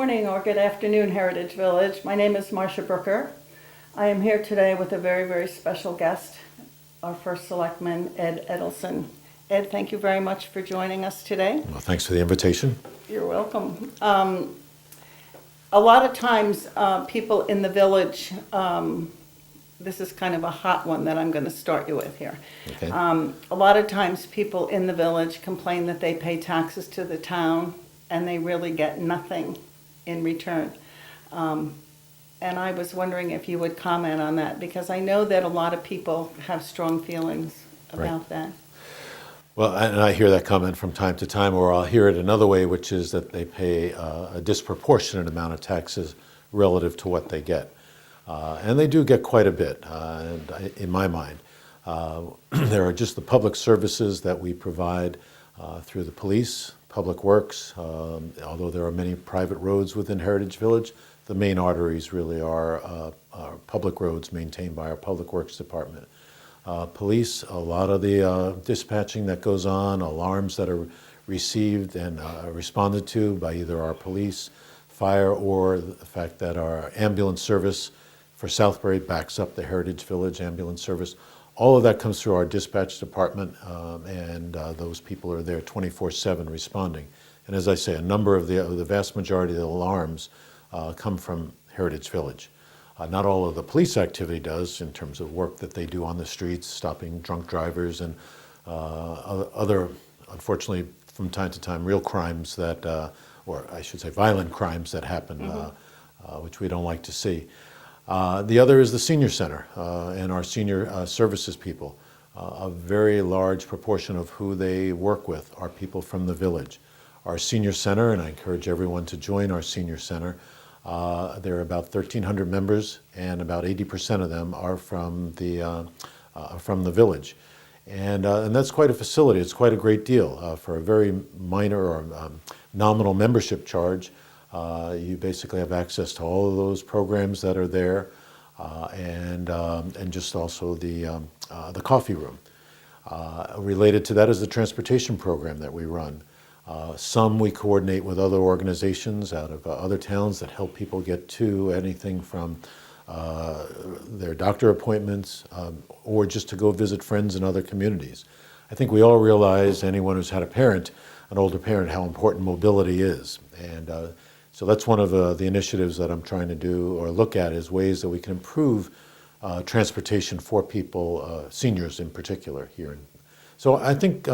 morning or good afternoon, Heritage Village. My name is Marcia Brooker. I am here today with a very, very special guest, our first selectman, Ed Edelson. Ed, thank you very much for joining us today. Well, thanks for the invitation. You're welcome. A lot of times, people in the village, this is kind of a hot one that I'm going to start you with here. Okay. A lot of times, people in the village complain that they pay taxes to the town and they really get nothing in return. And I was wondering if you would comment on that, because I know that a lot of people have strong feelings about that. Well, and I hear that comment from time to time, or I'll hear it another way, which is that they pay a disproportionate amount of taxes relative to what they get. And they do get quite a bit, in my mind. There are just the public services that we provide through the police, public works, although there are many private roads within Heritage Village. The main arteries really are public roads maintained by our Public Works Department. Police, a lot of the dispatching that goes on, alarms that are received and responded to by either our police, fire, or the fact that our ambulance service for Southbury backs up the Heritage Village ambulance service. All of that comes through our dispatch department, and those people are there 24/7 responding. And as I say, a number of the vast majority of the alarms come from Heritage Village. Not all of the police activity does in terms of work that they do on the streets, stopping drunk drivers and other, unfortunately, from time to time, real crimes that, or I should say violent crimes that happen, which we don't like to see. The other is the senior center and our senior services people. A very large proportion of who they work with are people from the village. Our senior center, and I encourage everyone to join our senior center, there are about 1,300 members, and about 80% of them are from the village. And that's quite a facility. It's quite a great deal. For a very minor or nominal membership charge, you basically have access to all of those programs that are there, and just also the coffee room. Related to that is the transportation program that we run. Some we coordinate with other organizations out of other towns that help people get to anything from their doctor appointments or just to go visit friends in other communities. I think we all realize, anyone who's had a parent, an older parent, how important mobility is. And so that's one of the initiatives that I'm trying to do or look at, is ways that we can improve transportation for people, seniors in particular here. So I think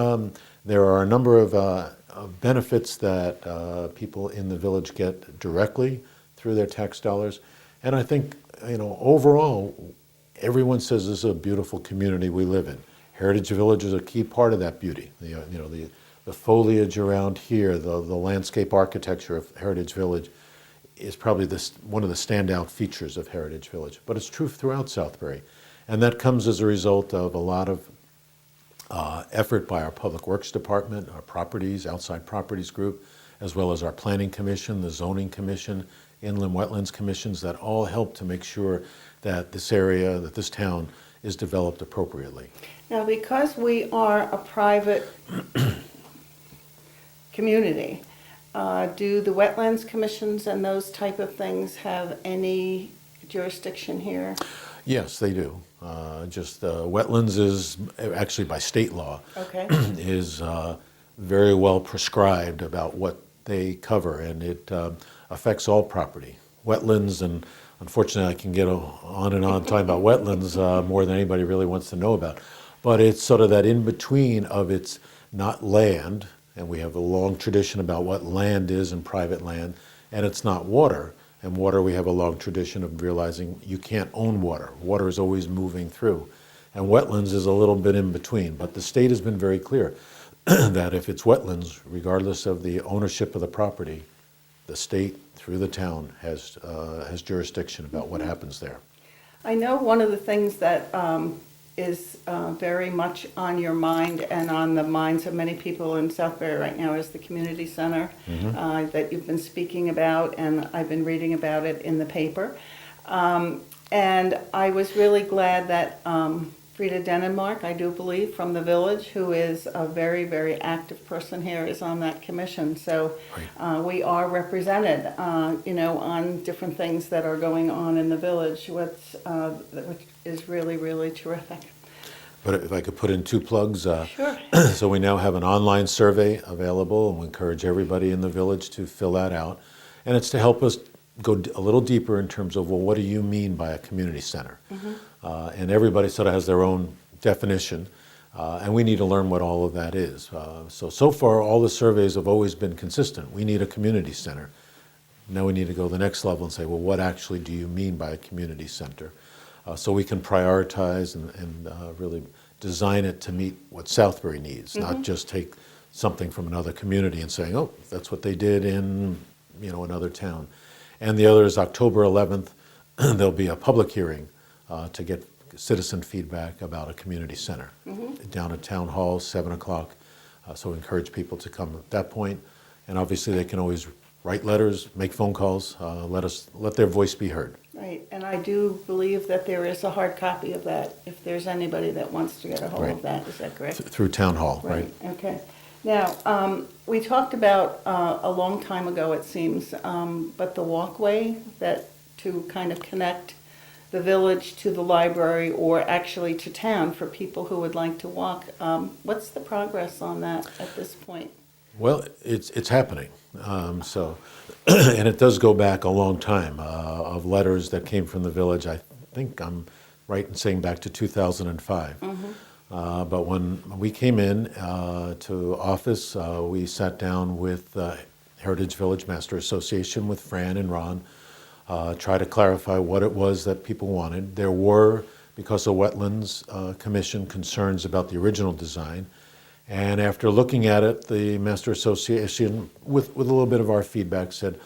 there are a number of benefits that people in the village get directly through their tax dollars. And I think, overall, everyone says this is a beautiful community we live in. Heritage Village is a key part of that beauty. The foliage around here, the landscape architecture of Heritage Village is probably one of the standout features of Heritage Village. But it's true throughout Southbury. And that comes as a result of a lot of effort by our Public Works Department, our outside properties group, as well as our Planning Commission, the Zoning Commission, Inland Wetlands Commissions, that all help to make sure that this area, that this town, is developed appropriately. Now, because we are a private community, do the wetlands commissions and those type of things have any jurisdiction here? Yes, they do. Wetlands is actually, by state law, Okay. is very well prescribed about what they cover, and it affects all property. Wetlands, and unfortunately I can get on and on talking about wetlands more than anybody really wants to know about. But it's sort of that in-between of it's not land, and we have a long tradition about what land is and private land, and it's not water. And water, we have a long tradition of realizing you can't own water. Water is always moving through. And wetlands is a little bit in between. But the state has been very clear that if it's wetlands, regardless of the ownership of the property, the state, through the town, has jurisdiction about what happens there. I know one of the things that is very much on your mind and on the minds of many people in Southbury right now is the community center that you've been speaking about, and I've been reading about it in the paper. And I was really glad that Frida Denenmark, I do believe, from the village, who is a very, very active person here, is on that commission. So we are represented, on different things that are going on in the village, which is really, really terrific. But if I could put in two plugs. Sure. So we now have an online survey available, and we encourage everybody in the village to fill that out. And it's to help us go a little deeper in terms of, well, what do you mean by a community center? And everybody sort of has their own definition, and we need to learn what all of that is. So far, all the surveys have always been consistent. We need a community center. Now we need to go to the next level and say, well, what actually do you mean by a community center? So we can prioritize and really design it to meet what Southbury needs, not just take something from another community and saying, oh, that's what they did in another town. And the other is October 11th, there'll be a public hearing to get citizen feedback about a community center down at Town Hall, 7 o'clock. So we encourage people to come at that point. And obviously they can always write letters, make phone calls, let their voice be heard. Right, and I do believe that there is a hard copy of that, if there's anybody that wants to get a hold of Right. that, is that correct? Through Town Hall, right? Okay. Now, we talked about, a long time ago, it seems, but the walkway to kind of connect the village to the library, or actually to town for people who would like to walk. What's the progress on that at this point? Well, it's happening. And it does go back a long time of letters that came from the village. I think I'm right in saying back to 2005. But when we came in to office, we sat down with Heritage Village Master Association with Fran and Ron, try to clarify what it was that people wanted. There were, because of Wetlands Commission, concerns about the original design. And after looking at it, the Master Association, with a little bit of our feedback, said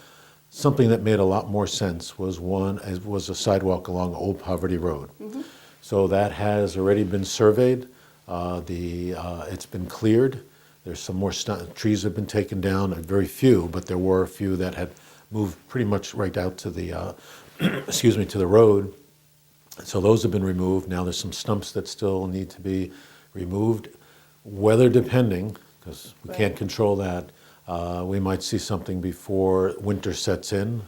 something that made a lot more sense was a sidewalk along Old Poverty Road. So that has already been surveyed. It's been cleared. There's some more trees have been taken down, very few, but there were a few that had moved pretty much right out to the, to the road. So those have been removed. Now there's some stumps that still need to be removed. Weather depending, because we can't control that, we might see something before winter sets in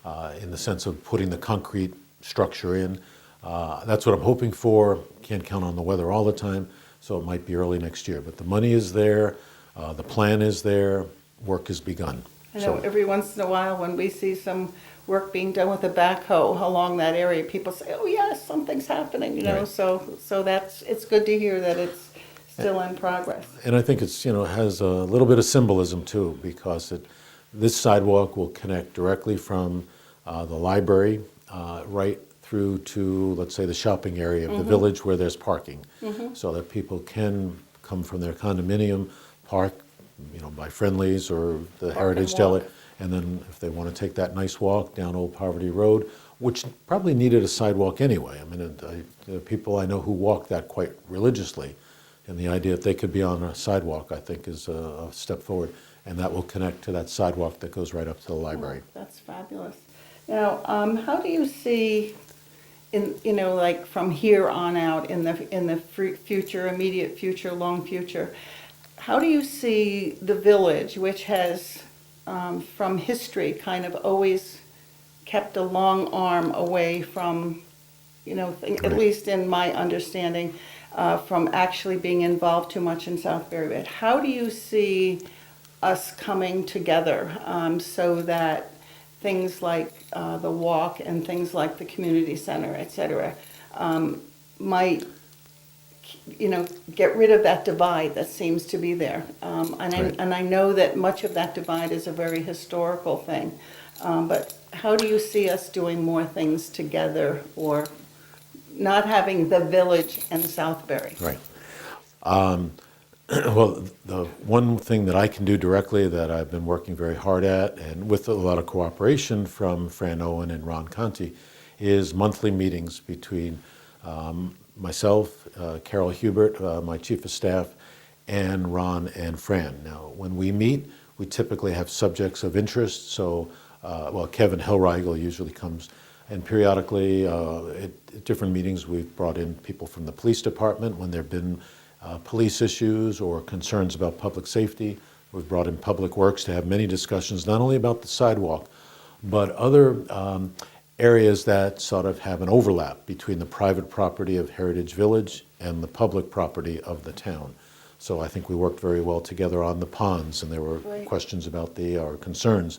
the sense of putting the concrete structure in. That's what I'm hoping for. Can't count on the weather all the time, so it might be early next year. But the money is there, the plan is there, work has begun. I know every once in a while when we see some work being done with a backhoe along that area, people say, oh yes, something's happening, Right. so it's good to hear that it's still in progress. And I think it's, has a little bit of symbolism too, because this sidewalk will connect directly from the library right through to, let's say, the shopping area of the village where there's parking, so that people can come from their condominium, park, by Friendly's or the Heritage and Deli, walk. and then if they want to take that nice walk down Old Poverty Road, which probably needed a sidewalk anyway. I mean, the people I know who walk that quite religiously. And the idea that they could be on a sidewalk, I think, is a step forward. And that will connect to that sidewalk that goes right up to the library. That's fabulous. Now, how do you see, like from here on out, in the future, immediate future, long future, how do you see the village, which has, from history, kind of always kept a long arm away from, at least in my understanding, from actually being involved too much in Southbury. But how do you see us coming together so that things like the walk and things like the community center, et cetera, might, get rid of that divide that seems to be there? And I know that much of that divide is a very historical thing, but how do you see us doing more things together, or not having the village and Southbury? Right. Well, the one thing that I can do directly that I've been working very hard at, and with a lot of cooperation from Fran Owen and Ron Conti, is monthly meetings between myself, Carol Hubert, my chief of staff, and Ron and Fran. Now, when we meet, we typically have subjects of interest. So, Kevin Hellriegel usually comes And periodically, at different meetings, we've brought in people from the police department when there have been police issues or concerns about public safety. We've brought in Public Works to have many discussions, not only about the sidewalk, but other areas that sort of have an overlap between the private property of Heritage Village and the public property of the town. So I think we worked very well together on the ponds, and there were Right. questions about or concerns,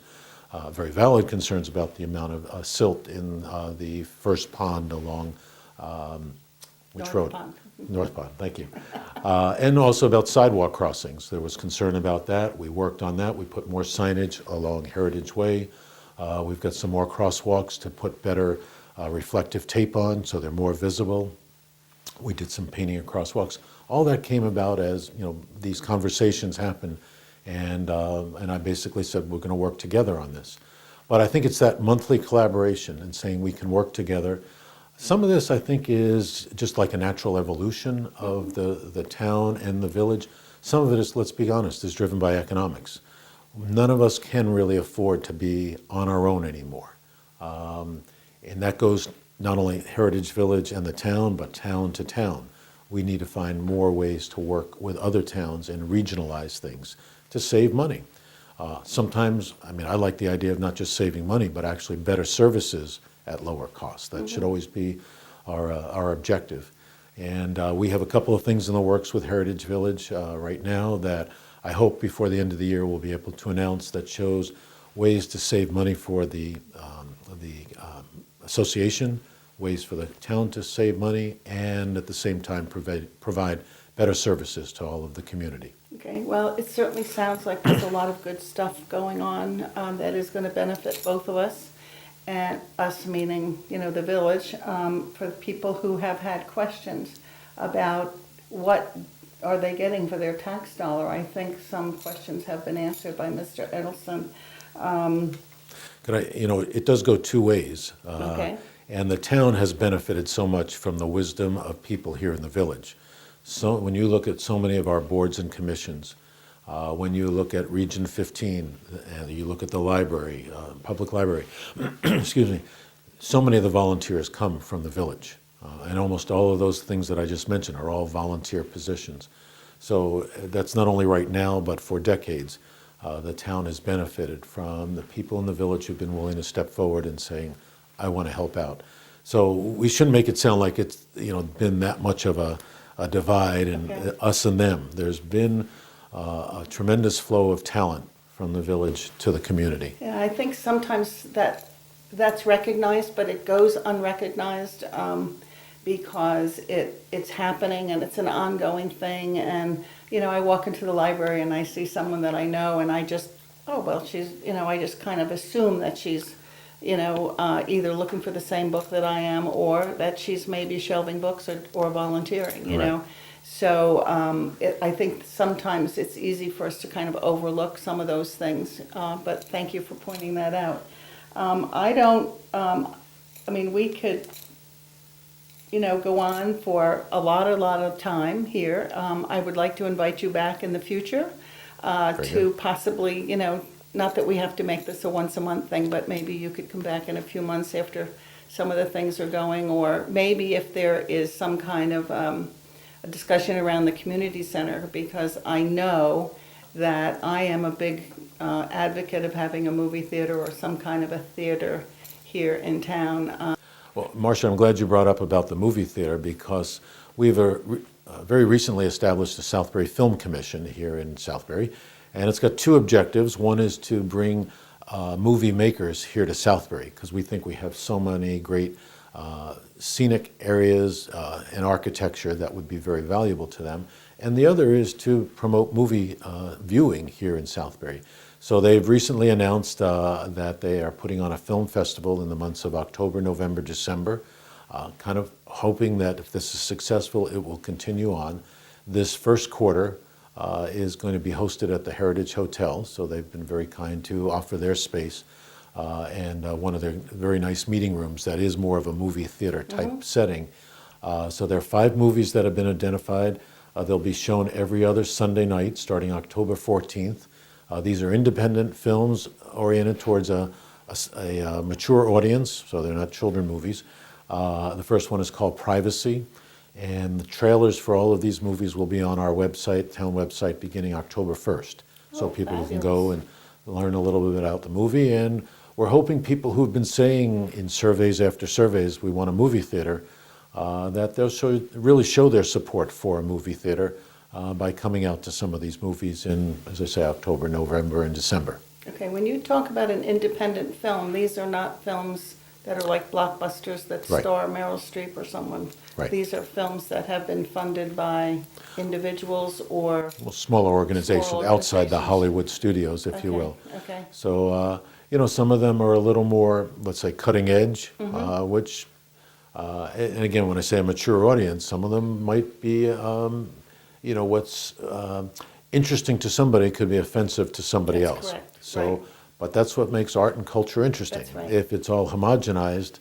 very valid concerns about the amount of silt in the first pond along, which North road? Pond. North Pond, thank you. And also about sidewalk crossings. There was concern about that. We worked on that. We put more signage along Heritage Way. We've got some more crosswalks to put better reflective tape on so they're more visible. We did some painting of crosswalks. All that came about as, these conversations happened, and I basically said, we're going to work together on this. But I think it's that monthly collaboration and saying we can work together. Some of this, I think, is just like a natural evolution of the town and the village. Some of it is, let's be honest, is driven by economics. None of us can really afford to be on our own anymore. And that goes not only Heritage Village and the town, but town to town. We need to find more ways to work with other towns and regionalize things to save money. Sometimes, I like the idea of not just saving money, but actually better services at lower cost. That should always be our objective. And we have a couple of things in the works with Heritage Village right now that I hope before the end of the year we'll be able to announce, that shows ways to save money for the association, ways for the town to save money, and at the same time provide better services to all of the community. Okay, well, it certainly sounds like there's a lot of good stuff going on that is going to benefit both of us, and us meaning, the village. For the people who have had questions about what are they getting for their tax dollar, I think some questions have been answered by Mr. Edelson. It does go two ways. Okay. And the town has benefited so much from the wisdom of people here in the village. So when you look at so many of our boards and commissions, when you look at Region 15, and you look at the library, public library, excuse me, so many of the volunteers come from the village. And almost all of those things that I just mentioned are all volunteer positions. So that's not only right now, but for decades. The town has benefited from the people in the village who've been willing to step forward and saying, I want to help out. So we shouldn't make it sound like it's been that much of a divide and us and them. There's been a tremendous flow of talent from the village to the community. Yeah, I think sometimes that's recognized, but it goes unrecognized because it's happening and it's an ongoing thing. And I walk into the library and I see someone that I know, and I just, she's, I just kind of assume that she's, either looking for the same book that I am, or that she's maybe shelving books or volunteering, you know. Right. So I think sometimes it's easy for us to kind of overlook some of those things, but thank you for pointing that out. We could, go on for a lot of time here. I would like to invite you back in the future to possibly, not that we have to make this a once-a-month thing, but maybe you could come back in a few months after some of the things are going, or maybe if there is some kind of a discussion around the community center, because I know that I am a big advocate of having a movie theater or some kind of a theater here in town. Well, Marcia, I'm glad you brought up about the movie theater, because we've very recently established the Southbury Film Commission here in Southbury, and it's got two objectives. One is to bring movie makers here to Southbury, because we think we have so many great scenic areas and architecture that would be very valuable to them. And the other is to promote movie viewing here in Southbury. So they've recently announced that they are putting on a film festival in the months of October, November, December, kind of hoping that if this is successful, it will continue on. This first quarter is going to be hosted at the Heritage Hotel, so they've been very kind to offer their space and one of their very nice meeting rooms that is more of a movie theater type setting. So there are 5 movies that have been identified. They'll be shown every other Sunday night starting October 14th. These are independent films oriented towards a a mature audience, so they're not children movies. The first one is called Privacy, and the trailers for all of these movies will be on our website, town website, beginning October 1st. So Oh, people can fabulous. go and learn a little bit about the movie. And we're hoping people who've been saying in surveys after surveys, we want a movie theater, that they'll really show their support for a movie theater by coming out to some of these movies in, as I say, October, November, and December. Okay, when you talk about an independent film, these are not films that are like blockbusters that Right. star Meryl Streep or someone. Right. These are films that have been funded by individuals or, Well, smaller organizations Smaller outside the organizations. Hollywood studios, if you Okay, will. okay. So, some of them are a little more, let's say, cutting edge, which, and again, when I say a mature audience, some of them might be, what's interesting to somebody could be offensive to somebody That's else. correct, So, right. but that's what makes art and culture interesting. That's right. If it's all homogenized,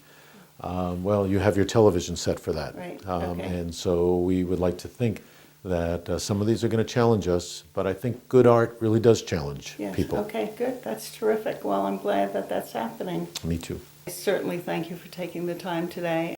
well, you have your television set for that. Right, okay. And so we would like to think that some of these are going to challenge us, but I think good art really does challenge yes, people. okay, good, that's terrific. Well, I'm glad that that's happening. Me too. I certainly thank you for taking the time today.